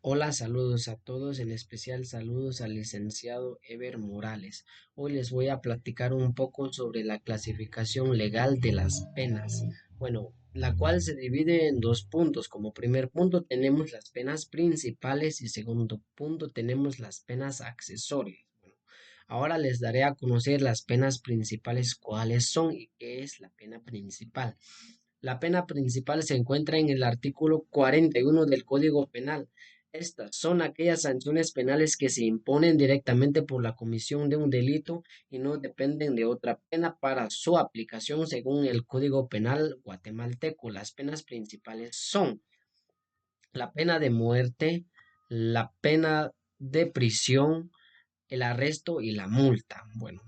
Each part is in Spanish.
Hola, saludos a todos, en especial saludos al licenciado Ever Morales. Hoy les voy a platicar un poco sobre la clasificación legal de las penas. Bueno, la cual se divide en dos puntos. Como primer punto tenemos las penas principales y segundo punto tenemos las penas accesorias. Bueno, ahora les daré a conocer las penas principales, cuáles son y qué es la pena principal. La pena principal se encuentra en el artículo 41 del Código Penal. Estas son aquellas sanciones penales que se imponen directamente por la comisión de un delito y no dependen de otra pena para su aplicación según el Código Penal guatemalteco. Las penas principales son la pena de muerte, la pena de prisión, el arresto y la multa. Bueno,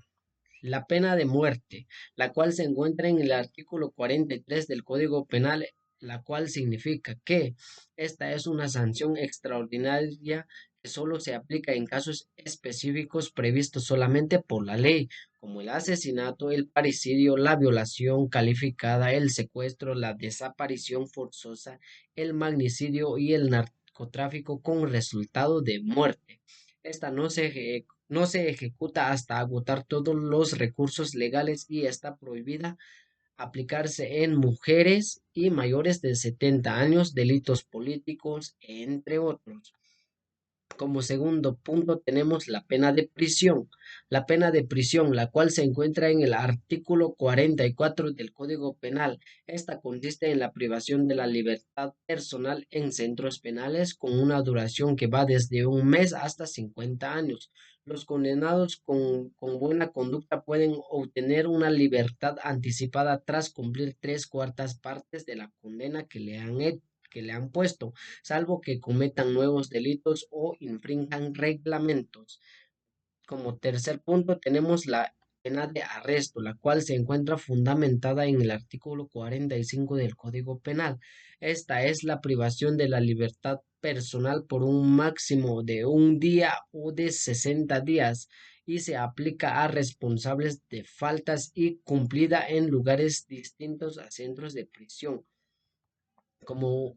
la pena de muerte, la cual se encuentra en el artículo 43 del Código Penal, la cual significa que esta es una sanción extraordinaria que solo se aplica en casos específicos previstos solamente por la ley, como el asesinato, el parricidio, la violación calificada, el secuestro, la desaparición forzosa, el magnicidio y el narcotráfico con resultado de muerte. Esta no se ejecuta hasta agotar todos los recursos legales y está prohibida aplicarse en mujeres y mayores de 70 años, delitos políticos, entre otros. Como segundo punto tenemos la pena de prisión. La pena de prisión, la cual se encuentra en el artículo 44 del Código Penal. Esta consiste en la privación de la libertad personal en centros penales con una duración que va desde un mes hasta 50 años. Los condenados con buena conducta pueden obtener una libertad anticipada tras cumplir tres cuartas partes de la condena que le han puesto, salvo que cometan nuevos delitos o infrinjan reglamentos. Como tercer punto tenemos la pena de arresto, la cual se encuentra fundamentada en el artículo 45 del Código Penal. Esta es la privación de la libertad personal por un máximo de un día o de 60 días y se aplica a responsables de faltas y cumplida en lugares distintos a centros de prisión. Como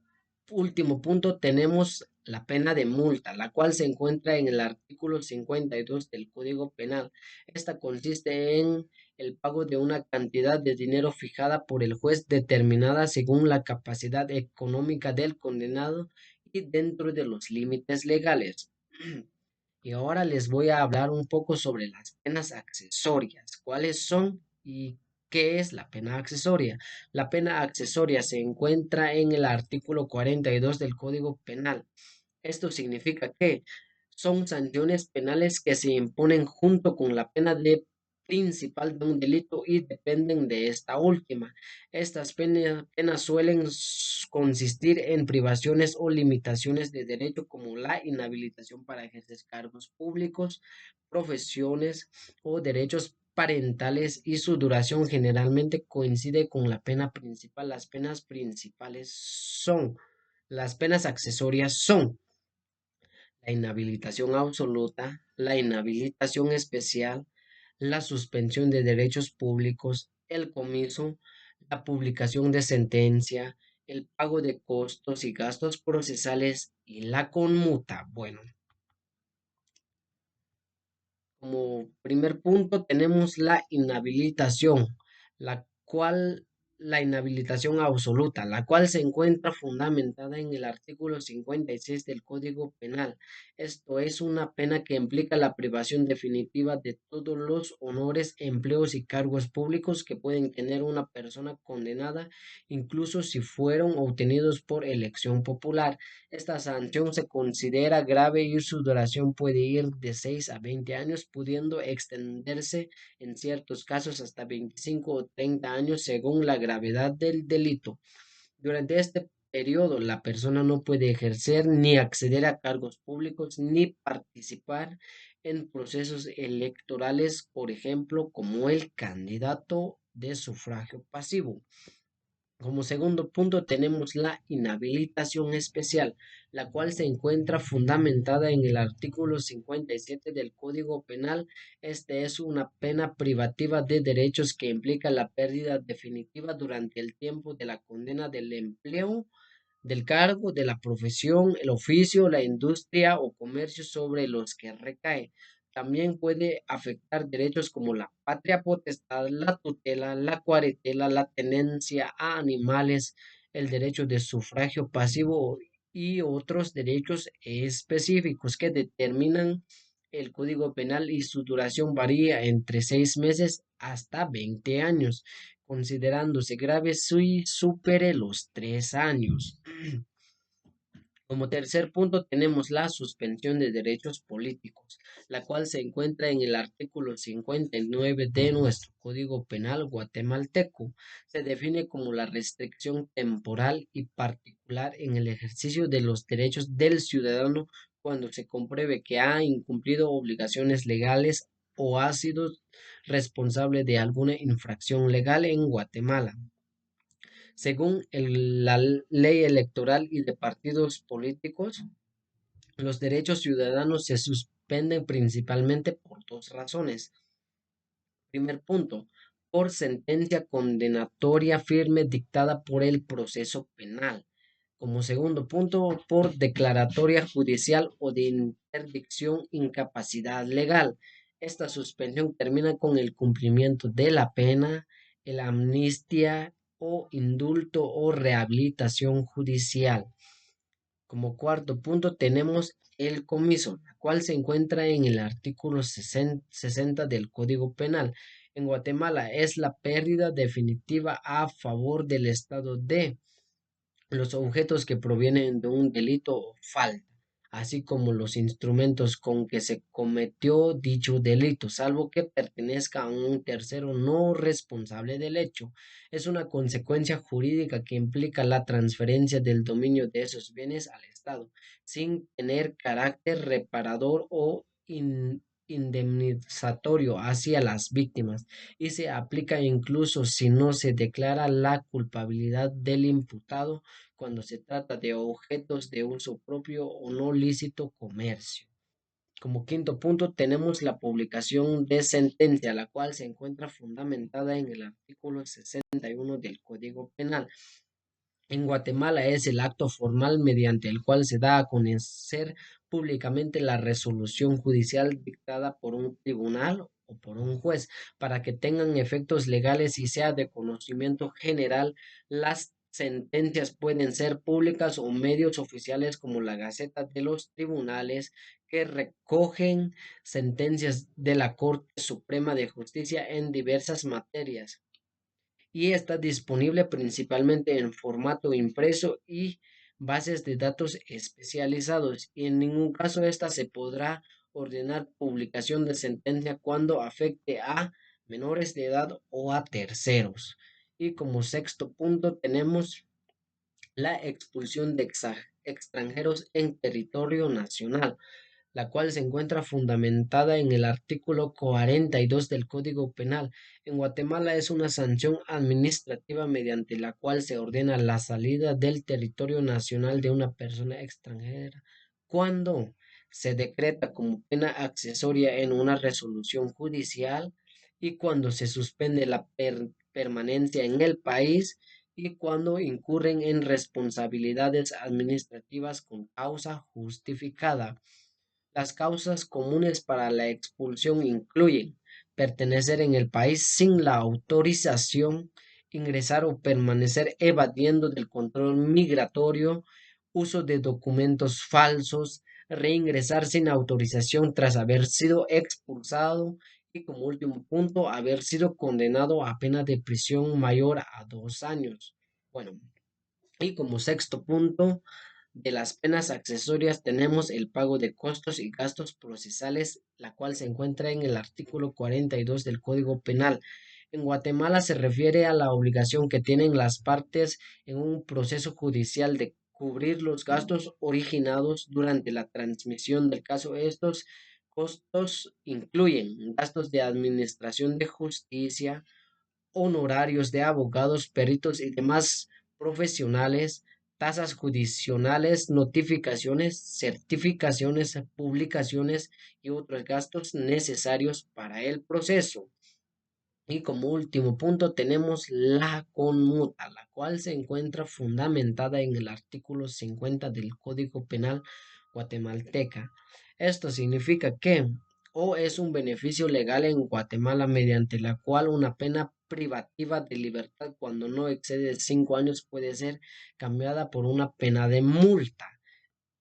último punto tenemos la pena de multa, la cual se encuentra en el artículo 52 del Código Penal. Esta consiste en el pago de una cantidad de dinero fijada por el juez determinada según la capacidad económica del condenado y dentro de los límites legales. Y ahora les voy a hablar un poco sobre las penas accesorias, cuáles son y qué es la pena accesoria. La pena accesoria se encuentra en el artículo 42 del Código Penal. Esto significa que son sanciones penales que se imponen junto con la pena de principal de un delito y dependen de esta última. Estas penas suelen consistir en privaciones o limitaciones de derecho como la inhabilitación para ejercer cargos públicos, profesiones o derechos parentales y su duración generalmente coincide con la pena principal. Las penas principales son, las penas accesorias son la inhabilitación absoluta, la inhabilitación especial, la suspensión de derechos públicos, el comiso, la publicación de sentencia, el pago de costos y gastos procesales y la conmuta. Bueno, como primer punto tenemos la inhabilitación, la cual la inhabilitación absoluta, la cual se encuentra fundamentada en el artículo 56 del Código Penal. Esto es una pena que implica la privación definitiva de todos los honores, empleos y cargos públicos que pueden tener una persona condenada, incluso si fueron obtenidos por elección popular. Esta sanción se considera grave y su duración puede ir de 6 a 20 años, pudiendo extenderse en ciertos casos hasta 25 o 30 años según la gravedad del delito. Durante este periodo, la persona no puede ejercer ni acceder a cargos públicos ni participar en procesos electorales, por ejemplo, como el candidato de sufragio pasivo. Como segundo punto tenemos la inhabilitación especial, la cual se encuentra fundamentada en el artículo 57 del Código Penal. Este es una pena privativa de derechos que implica la pérdida definitiva durante el tiempo de la condena del empleo, del cargo, de la profesión, el oficio, la industria o comercio sobre los que recae. También puede afectar derechos como la patria potestad, la tutela, la cuarentela, la tenencia a animales, el derecho de sufragio pasivo y otros derechos específicos que determinan el Código Penal y su duración varía entre 6 meses hasta 20 años, considerándose grave si supere los 3 años. Como tercer punto tenemos la suspensión de derechos políticos, la cual se encuentra en el artículo 59 de nuestro Código Penal guatemalteco. Se define como la restricción temporal y particular en el ejercicio de los derechos del ciudadano cuando se compruebe que ha incumplido obligaciones legales o ha sido responsable de alguna infracción legal en Guatemala. Según la ley electoral y de partidos políticos, los derechos ciudadanos se suspenden principalmente por dos razones. Primer punto, por sentencia condenatoria firme dictada por el proceso penal. Como segundo punto, por declaratoria judicial o de interdicción incapacidad legal. Esta suspensión termina con el cumplimiento de la pena, el amnistía o indulto o rehabilitación judicial. Como cuarto punto tenemos el comiso, la cual se encuentra en el artículo 60 del Código Penal. En Guatemala es la pérdida definitiva a favor del Estado de los objetos que provienen de un delito o falta, así como los instrumentos con que se cometió dicho delito, salvo que pertenezca a un tercero no responsable del hecho. Es una consecuencia jurídica que implica la transferencia del dominio de esos bienes al Estado, sin tener carácter reparador o indemnizatorio hacia las víctimas y se aplica incluso si no se declara la culpabilidad del imputado cuando se trata de objetos de uso propio o no lícito comercio. Como quinto punto tenemos la publicación de sentencia, la cual se encuentra fundamentada en el artículo 61 del Código Penal. En Guatemala es el acto formal mediante el cual se da a conocer públicamente la resolución judicial dictada por un tribunal o por un juez para que tengan efectos legales y sea de conocimiento general. Las sentencias pueden ser públicas o medios oficiales como la Gaceta de los Tribunales que recogen sentencias de la Corte Suprema de Justicia en diversas materias y está disponible principalmente en formato impreso y bases de datos especializados y en ningún caso esta se podrá ordenar publicación de sentencia cuando afecte a menores de edad o a terceros. Y como sexto punto tenemos la expulsión de extranjeros en territorio nacional, la cual se encuentra fundamentada en el artículo 42 del Código Penal. En Guatemala es una sanción administrativa mediante la cual se ordena la salida del territorio nacional de una persona extranjera cuando se decreta como pena accesoria en una resolución judicial y cuando se suspende la permanencia en el país y cuando incurren en responsabilidades administrativas con causa justificada. Las causas comunes para la expulsión incluyen pertenecer en el país sin la autorización, ingresar o permanecer evadiendo del control migratorio, uso de documentos falsos, reingresar sin autorización tras haber sido expulsado y como último punto, haber sido condenado a pena de prisión mayor a 2 años. Bueno, y como sexto punto, de las penas accesorias tenemos el pago de costos y gastos procesales, la cual se encuentra en el artículo 42 del Código Penal. En Guatemala se refiere a la obligación que tienen las partes en un proceso judicial de cubrir los gastos originados durante la transmisión del caso. Estos costos incluyen gastos de administración de justicia, honorarios de abogados, peritos y demás profesionales, tasas judiciales, notificaciones, certificaciones, publicaciones y otros gastos necesarios para el proceso. Y como último punto tenemos la conmuta, la cual se encuentra fundamentada en el artículo 50 del Código Penal guatemalteca. Esto significa que o es un beneficio legal en Guatemala mediante la cual una pena privativa de libertad cuando no excede 5 años puede ser cambiada por una pena de multa.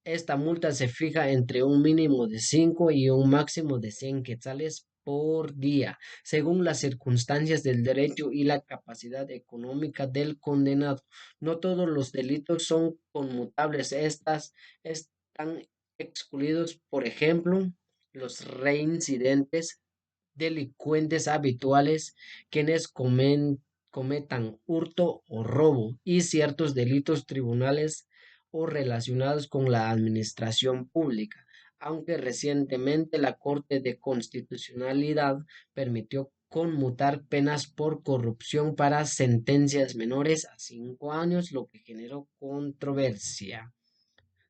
Esta multa se fija entre un mínimo de 5 y un máximo de 100 quetzales por día, según las circunstancias del derecho y la capacidad económica del condenado. No todos los delitos son conmutables. Estas están excluidos, por ejemplo, los reincidentes, delincuentes habituales, quienes cometan hurto o robo y ciertos delitos tribunales o relacionados con la administración pública, aunque recientemente la Corte de Constitucionalidad permitió conmutar penas por corrupción para sentencias menores a 5 años, lo que generó controversia.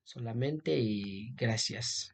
Solamente y gracias.